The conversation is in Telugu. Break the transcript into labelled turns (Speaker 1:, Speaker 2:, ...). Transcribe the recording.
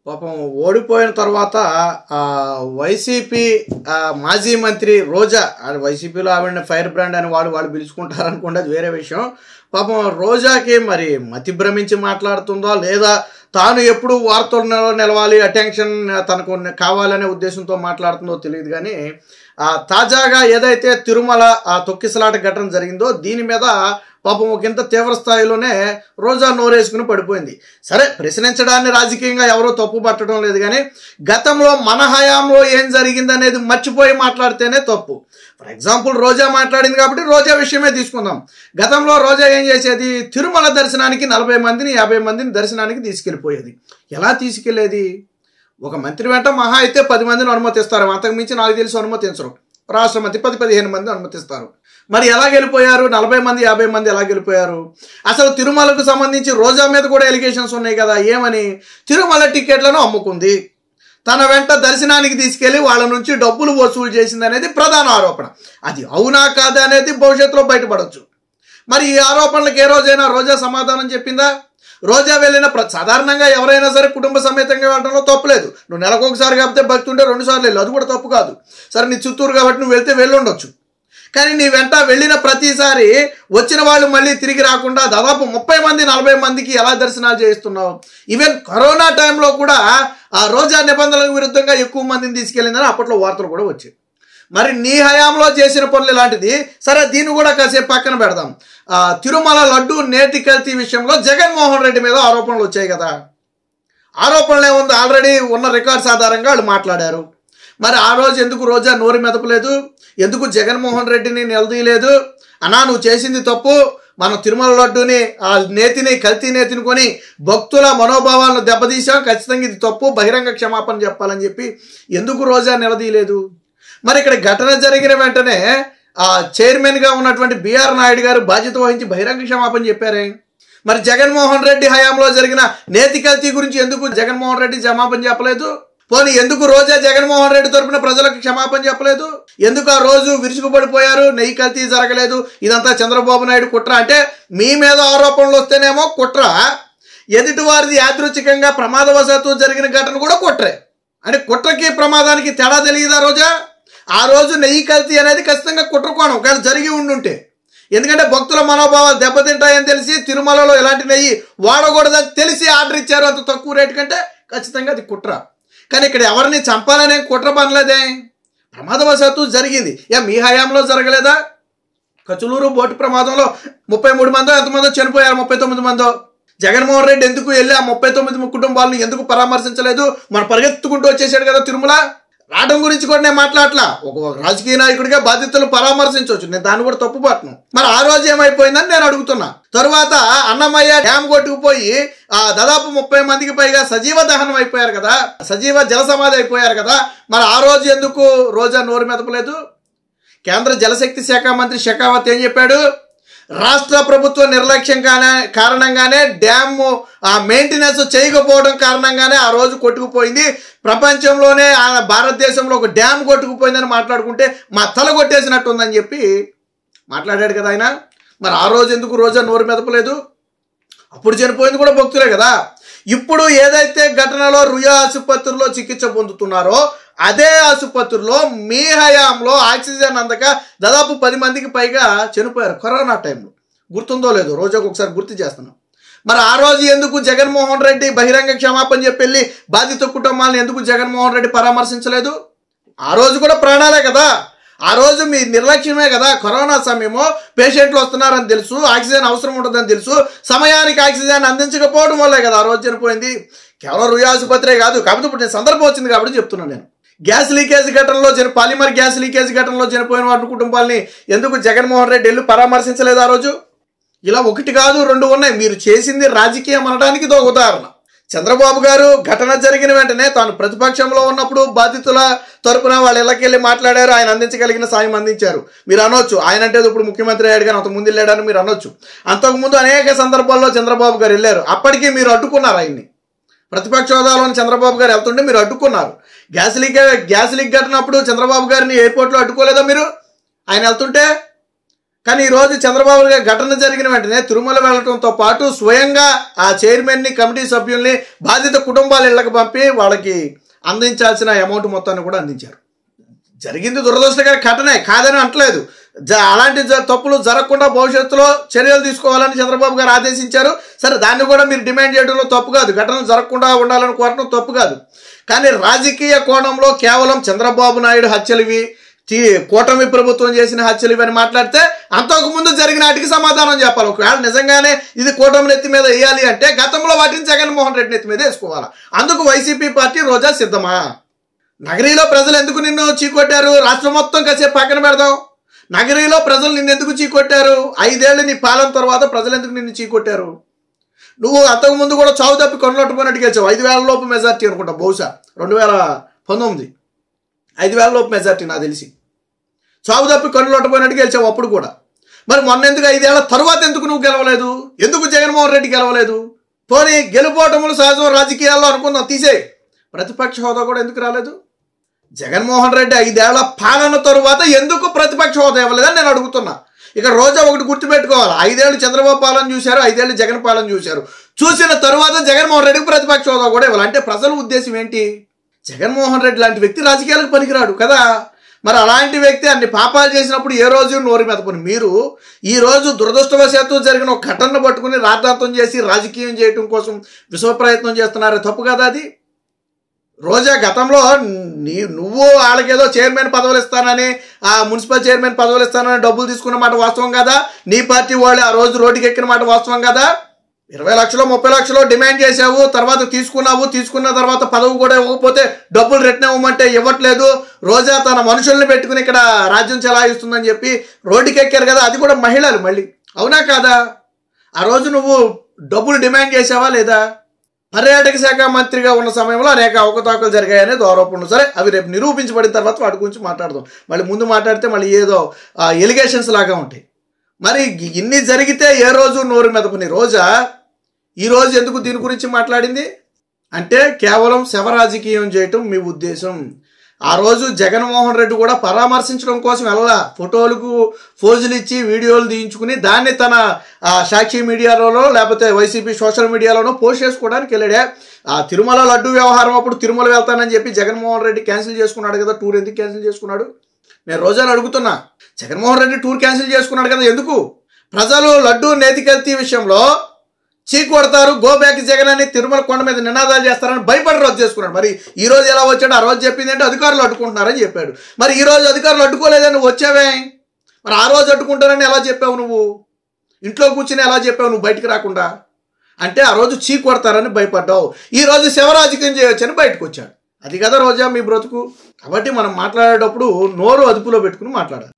Speaker 1: పాపం ఓడిపోయిన తర్వాత వైసీపీ మాజీ మంత్రి రోజా, వైసీపీలో ఆవిడని ఫైర్ బ్రాండ్ అని వాళ్ళు పిలుచుకుంటారనుకుంటే అది వేరే విషయం. పాపం రోజాకి మరి మతి భ్రమించి మాట్లాడుతుందో లేదా తాను ఎప్పుడు వార్తల్లో నిలవాలి, అటెన్షన్ తనకు కావాలనే ఉద్దేశంతో మాట్లాడుతుందో తెలియదు. కానీ తాజాగా ఏదైతే తిరుమల తొక్కిసలాట ఘటన జరిగిందో దీని మీద పాపం ఒకంత తీవ్ర స్థాయిలోనే రోజా నోరేసుకుని పడిపోయింది. సరే, ప్రశ్నించడాన్ని రాజకీయంగా ఎవరో తప్పు పట్టడం లేదు, కానీ గతంలో మన హయాంలో ఏం జరిగింది అనేది మర్చిపోయి మాట్లాడితేనే తప్పు. ఫర్ ఎగ్జాంపుల్ రోజా మాట్లాడింది కాబట్టి రోజా విషయమే తీసుకుందాం. గతంలో రోజా ఏం చేసేది, తిరుమల దర్శనానికి 40 మందిని 50 మందిని దర్శనానికి తీసుకెళ్ళిపోయేది. ఎలా తీసుకెళ్లేది? ఒక మంత్రి వెంట మహా అయితే 10 మందిని అనుమతిస్తారు, అంతకు మించి నాకు తెలిసి అనుమతించరు. రాష్ట్రపతి 10-15 మంది అనుమతిస్తారు. మరి ఎలా గెలిపోయారు? 40 మంది 50 మంది ఎలా గెలిపోయారు? అసలు తిరుమలకు సంబంధించి రోజా మీద కూడా ఎలిగేషన్స్ ఉన్నాయి కదా. ఏమని? తిరుమల టికెట్లను అమ్ముకుంది, తన వెంట దర్శనానికి తీసుకెళ్లి వాళ్ళ నుంచి డబ్బులు వసూలు చేసింది అనేది ప్రధాన ఆరోపణ. అది అవునా కాదా అనేది భవిష్యత్తులో బయటపడవచ్చు. మరి ఈ ఆరోపణలకు ఏ రోజైనా రోజా సమాధానం చెప్పిందా? రోజా వెళ్ళిన సాధారణంగా ఎవరైనా సరే కుటుంబ సమేతంగా వెళ్ళడంలో తప్పులేదు. నువ్వు నెలకొకసారి కాబట్టి భక్తి ఉంటే 2 సార్లు వెళ్ళు, అది కూడా తప్పు కాదు. సరే, నీ చిత్తూరు కాబట్టి నువ్వు వెళ్తే వెళ్ళుండొచ్చు. కానీ నీ వెంట వెళ్ళిన ప్రతిసారి వచ్చిన వాళ్ళు మళ్ళీ తిరిగి రాకుండా దాదాపు 30 మంది 40 మందికి ఎలా దర్శనాలు చేయిస్తున్నావు? ఈవెన్ కరోనా టైంలో కూడా ఆ రోజా నిబంధనలకు విరుద్ధంగా ఎక్కువ మందిని తీసుకెళ్ళిందని అప్పట్లో వార్తలు కూడా వచ్చాయి. మరి నీ హయాంలో చేసిన పనులు ఇలాంటిది. సరే, దీన్ని కూడా కాసేపు పక్కన పెడదాం. తిరుమల లడ్డు నేతి కల్తీ విషయంలో జగన్మోహన్ రెడ్డి మీద ఆరోపణలు వచ్చాయి కదా. ఆరోపణలు ఏముంది, ఆల్రెడీ ఉన్న రికార్డ్స్ ఆధారంగా వాళ్ళు మాట్లాడారు. మరి ఆ రోజు ఎందుకు రోజా నోరు మెదపలేదు? ఎందుకు జగన్మోహన్ రెడ్డిని నిలదీయలేదు? అన్నా, నువ్వు చేసింది తప్పు, మనం తిరుమల లడ్డూని ఆ నేతిని కల్తీ నేతిని కొని భక్తుల మనోభావాలను దెబ్బతీసాం, ఖచ్చితంగా ఇది తప్పు, బహిరంగ క్షమాపణ చెప్పాలని చెప్పి ఎందుకు రోజా నిలదీయలేదు? మరి ఇక్కడ ఘటన జరిగిన వెంటనే చైర్మన్గా ఉన్నటువంటి బిఆర్ నాయుడు గారు బాధ్యత వహించి బహిరంగ క్షమాపణ చెప్పారే. మరి జగన్మోహన్ రెడ్డి హయాంలో జరిగిన నేతి కల్తీ గురించి ఎందుకు జగన్మోహన్ రెడ్డి క్షమాపణ చెప్పలేదు? పోనీ ఎందుకు రోజా జగన్మోహన్ రెడ్డి తరపున ప్రజలకు క్షమాపణ చెప్పలేదు? ఎందుకు ఆ రోజు విరుచుకుపడిపోయారు, నెయ్యి కల్తీ జరగలేదు, ఇదంతా చంద్రబాబు నాయుడు కుట్ర? అంటే మీ మీద ఆరోపణలు వస్తేనేమో కుట్ర, ఎదుటి వారిది యాదృచ్ఛికంగా ప్రమాదవశాత్తు జరిగిన ఘటన కూడా కుట్రే. అంటే కుట్రకి ప్రమాదానికి తేడా తెలియదా రోజా? ఆ రోజు నెయ్యి కల్తీ అనేది ఖచ్చితంగా కుట్రకోణం ఒకవేళ జరిగి ఉండుంటే. ఎందుకంటే భక్తుల మనోభావాలు దెబ్బతింటాయని తెలిసి తిరుమలలో ఎలాంటి నెయ్యి వాడకూడదని తెలిసి ఆర్డర్ ఇచ్చారు అంత తక్కువ రేటు కంటే, ఖచ్చితంగా అది కుట్ర. కానీ ఇక్కడ ఎవరిని చంపాలనే కుట్ర పనలేదే, ప్రమాదవశాత్తు జరిగింది. మీ హయాంలో జరగలేదా? కచులూరు బోటు ప్రమాదంలో 33 మందో ఎంతమందో చనిపోయారు, 39 మందో. జగన్మోహన్ రెడ్డి ఎందుకు వెళ్ళి ఆ 39 కుటుంబాలను ఎందుకు పరామర్శించలేదు? మన పరిగెత్తుకుంటూ వచ్చేసాడు కదా తిరుమల. రావడం గురించి కూడా నేను మాట్లాడలా. ఒక రాజకీయ నాయకుడిగా బాధ్యతలు పరామర్శించవచ్చు, నేను దాన్ని కూడా తప్పు పట్టను. మరి ఆ రోజు ఏమైపోయిందని నేను అడుగుతున్నా. తరువాత అన్నమయ్య డ్యామ్ కొట్టుకుపోయి దాదాపు 30 మందికి పైగా సజీవ దహనం అయిపోయారు కదా, సజీవ జల సమాధి అయిపోయారు కదా. మరి ఆ రోజు ఎందుకు రోజా నోరు మెదపలేదు? కేంద్ర జలశక్తి శాఖ మంత్రి షెకావత్ ఏం చెప్పాడు? రాష్ట్ర ప్రభుత్వ నిర్లక్ష్యం కారణంగానే డ్యామ్ మెయింటెనెన్స్ చేయకపోవడం కారణంగానే ఆ రోజు కొట్టుకుపోయింది. ప్రపంచంలోనే భారతదేశంలో ఒక డ్యామ్ కొట్టుకుపోయిందని మాట్లాడుకుంటే మా తల కొట్టేసినట్టుందని చెప్పి మాట్లాడాడు కదా ఆయన. మరి ఆ రోజు ఎందుకు రోజా నోరు మెదపలేదు? అప్పుడు చనిపోయింది కూడా భక్తులే కదా. ఇప్పుడు ఏదైతే ఘటనలో రుయా ఆసుపత్రిలో చికిత్స పొందుతున్నారో అదే ఆసుపత్రిలో మీ హయాంలో ఆక్సిజన్ అందక దాదాపు 10 మందికి పైగా చనిపోయారు కరోనా టైంలో. గుర్తుందో లేదో, రోజుకు ఒకసారి గుర్తు చేస్తున్నాం. మరి ఆ రోజు ఎందుకు జగన్మోహన్ రెడ్డి బహిరంగ క్షమాపణ చెప్పి బాధిత కుటుంబాలను ఎందుకు జగన్మోహన్ రెడ్డి పరామర్శించలేదు? ఆ రోజు కూడా ప్రాణాలే కదా. ఆ రోజు మీ నిర్లక్ష్యమే కదా. కరోనా సమయమో పేషెంట్లు వస్తున్నారని తెలుసు, ఆక్సిజన్ అవసరం ఉంటుందని తెలుసు, సమయానికి ఆక్సిజన్ అందించకపోవడం వల్లే కదా ఆ రోజు చనిపోయింది. కేవలం రుయా ఆసుపత్రే కాదు. కాబట్టి ఇప్పుడు నేను సందర్భం వచ్చింది కాబట్టి చెప్తున్నాను. నేను గ్యాస్ లీకేజ్ ఘటనలో పాలిమర్ గ్యాస్ లీకేజ్ ఘటనలో చనిపోయిన వారి కుటుంబాలని ఎందుకు జగన్మోహన్ రెడ్డి వెళ్ళి పరామర్శించలేదు ఆ రోజు? ఇలా 1 కాదు 2 ఉన్నాయి. మీరు చేసింది రాజకీయం అనడానికి ఇది ఒక ఉదాహరణ. చంద్రబాబు గారు ఘటన జరిగిన వెంటనే తాను ప్రతిపక్షంలో ఉన్నప్పుడు బాధితుల తరపున వాళ్ళ ఇళ్ళకెళ్ళి మాట్లాడారు, ఆయన అందించగలిగిన సాయం అందించారు. మీరు అనొచ్చు ఆయన అంటే ఇప్పుడు ముఖ్యమంత్రి అయ్యాడు కానీ అంతకుముందు వెళ్ళాడని మీరు అనొచ్చు. అంతకుముందు అనేక సందర్భాల్లో చంద్రబాబు గారు వెళ్ళారు, అప్పటికీ మీరు అడ్డుకున్నారు ఆయన్ని. ప్రతిపక్ష హోదాలోని చంద్రబాబు గారు వెళ్తుంటే మీరు అడ్డుకున్నారు. గ్యాస్ లీక్ ఘటనప్పుడు చంద్రబాబు గారిని ఎయిర్పోర్ట్లో అడ్డుకోలేదా మీరు? ఆయన వెళ్తుంటే కానీ ఈరోజు చంద్రబాబు గారి ఘటన జరిగిన వెంటనే తిరుమల వెళ్ళడంతో పాటు స్వయంగా ఆ చైర్మన్ని కమిటీ సభ్యుల్ని బాధిత కుటుంబాల ఇళ్లకు పంపి వాళ్ళకి అందించాల్సిన అమౌంట్ మొత్తాన్ని కూడా అందించారు. జరిగింది దురదృష్టకర ఘటనే కాదని అంటలేదు. అలాంటి తప్పులు జరగకుండా భవిష్యత్తులో చర్యలు తీసుకోవాలని చంద్రబాబు గారు ఆదేశించారు. సరే, దాన్ని కూడా మీరు డిమాండ్ చేయడంలో తప్పు కాదు, ఘటనలు జరగకుండా ఉండాలని కోరడం తప్పు కాదు. కానీ రాజకీయ కోణంలో కేవలం చంద్రబాబు నాయుడు హత్యలివి, కూటమి ప్రభుత్వం చేసిన హత్యలివి అని మాట్లాడితే అంతకుముందు జరిగిన వాటికి సమాధానం చెప్పాలి. ఒకవేళ నిజంగానే ఇది కూటమి నెత్తి మీద వేయాలి అంటే గతంలో వాటిని జగన్మోహన్ రెడ్డి నెత్తి మీద వేసుకోవాలి. అందుకు వైసీపీ పార్టీ రోజా సిద్ధమా? నగరీలో ప్రజలు ఎందుకు నిన్ను చీకొట్టారు? రాష్ట్రం మొత్తం కాసేపు పక్కన పెడదాం. నగరీలో ప్రజలు నిన్ను ఎందుకు చీకొట్టారు? 5 ఏళ్ళు నీ పాలన తర్వాత ప్రజలు ఎందుకు నిన్ను చీకొట్టారు? నువ్వు అంతకుముందు కూడా చావు తప్పి కొనలొట్టుకున్నట్టు గెలిచావు. 5,000 లోపు మెజార్టీ అనుకుంటా, బహుశా 2019 5,000 లోపు మెజార్టీ నాకు తెలిసి. చావు తప్పి కొనలొట్టుకున్నట్టు గెలిచావు అప్పుడు కూడా. మరి మొన్న ఎందుకు 5 ఏళ్ల తర్వాత ఎందుకు నువ్వు గెలవలేదు? ఎందుకు జగన్మోహన్ రెడ్డి గెలవలేదు? పోనీ గెలుపోవటములు సహజం రాజకీయాల్లో అనుకుందాం, తీసే. ప్రతిపక్ష హోదా కూడా ఎందుకు రాలేదు? జగన్మోహన్ రెడ్డి 5 ఏళ్ల పాలన తరువాత ఎందుకు ప్రతిపక్ష హోదా ఇవ్వలేదని నేను అడుగుతున్నా. ఇక రోజా ఒకటి గుర్తుపెట్టుకోవాలి, 5 ఏళ్ళు చంద్రబాబు పాలన చూశారు, 5 ఏళ్ళు జగన్ పాలన చూశారు. చూసిన తరువాత జగన్మోహన్ రెడ్డికి ప్రతిపక్ష హోదా కూడా ఇవ్వాలి. అంటే ప్రజల ఉద్దేశం ఏంటి? జగన్మోహన్ రెడ్డి లాంటి వ్యక్తి రాజకీయాలకు పనికిరాడు కదా. మరి అలాంటి వ్యక్తి అన్ని పాపాలు చేసినప్పుడు ఏ రోజు నోరు మెదపని మీరు ఈ రోజు దురదృష్టవశాత్తు జరిగిన ఒక ఘటనను పట్టుకుని రాద్ధాంతం చేసి రాజకీయం చేయడం కోసం విశ్వ ప్రయత్నం చేస్తున్నారే, తప్పు కదా అది? రోజా గతంలో నువ్వు వాళ్ళకేదో చైర్మన్ పదవులు ఇస్తానని, ఆ మున్సిపల్ చైర్మన్ పదవులు ఇస్తానని డబ్బులు తీసుకున్న మాట వాస్తవం కదా? నీ పార్టీ వాళ్ళు ఆ రోజు రోడ్డుకి ఎక్కిన మాట వాస్తవం కదా? 20 లక్షలు 30 లక్షలు డిమాండ్ చేసావు, తర్వాత తీసుకున్నావు. తీసుకున్న తర్వాత పదవి కూడా ఇవ్వకపోతే డబ్బులు రిటర్న్ ఇవ్వమంటే ఇవ్వట్లేదు. రోజా తన మనుషుల్ని పెట్టుకుని ఇక్కడ రాజ్యం చెలాయిస్తుందని చెప్పి రోడ్డుకి ఎక్కారు కదా, అది కూడా మహిళలు. మళ్ళీ అవునా కాదా? ఆ రోజు నువ్వు డబ్బులు డిమాండ్ చేసావా లేదా? పర్యాటక శాఖ మంత్రిగా ఉన్న సమయంలో అనేక అవకతవకలు జరిగాయనేది ఆరోపణలు. సరే, అవి రేపు నిరూపించబడిన తర్వాత వాటి గురించి మాట్లాడదాం. మళ్ళీ ముందు మాట్లాడితే మళ్ళీ ఏదో ఎలిగేషన్స్ లాగా ఉంటాయి. మరి ఇన్ని జరిగితే ఏ రోజు నోరు మెదపని రోజా ఈరోజు ఎందుకు దీని గురించి మాట్లాడింది అంటే కేవలం శవ రాజకీయం చేయటం మీ ఉద్దేశం. ఆ రోజు జగన్మోహన్ రెడ్డి కూడా పరామర్శించడం కోసం వెళ్ళా, ఫోటోలకు ఫోజులు ఇచ్చి వీడియోలు తీయించుకుని దాన్ని తన సాక్షి మీడియాలోనో లేకపోతే వైసీపీ సోషల్ మీడియాలోనో పోస్ట్ చేసుకోవడానికి వెళ్ళాడే. ఆ తిరుమల లడ్డు వ్యవహారం అప్పుడు తిరుమల వెళ్తానని చెప్పి జగన్మోహన్ రెడ్డి క్యాన్సిల్ చేసుకున్నాడు కదా. టూర్ ఎందుకు క్యాన్సిల్ చేసుకున్నాడు? నేను రోజాని అడుగుతున్నా. జగన్మోహన్ రెడ్డి టూర్ క్యాన్సిల్ చేసుకున్నాడు కదా, ఎందుకు? ప్రజలు లడ్డు నేతికల్తీ విషయంలో చీకొడతారు, గో బ్యాక్ జగన్ అని తిరుమల కొండ మీద నినాదాలు చేస్తారని భయపడి రద్దు చేసుకున్నాడు. మరి ఈ రోజు ఎలా వచ్చాడు? ఆ రోజు చెప్పింది అంటే అధికారులు అడ్డుకుంటున్నారని చెప్పాడు. మరి ఈ రోజు అధికారులు అడ్డుకోలేదని నువ్వు వచ్చావే. మరి ఆ రోజు అడ్డుకుంటారని ఎలా చెప్పావు? నువ్వు ఇంట్లో కూర్చుని ఎలా చెప్పావు నువ్వు బయటికి రాకుండా? అంటే ఆ రోజు చీకొడతారని భయపడ్డావు, ఈ రోజు శివరాజకీయం చేయొచ్చని బయటకు వచ్చాడు. అది కదా రోజా మీ బ్రతుకు. కాబట్టి మనం మాట్లాడేటప్పుడు నోరు అదుపులో పెట్టుకుని మాట్లాడాలి.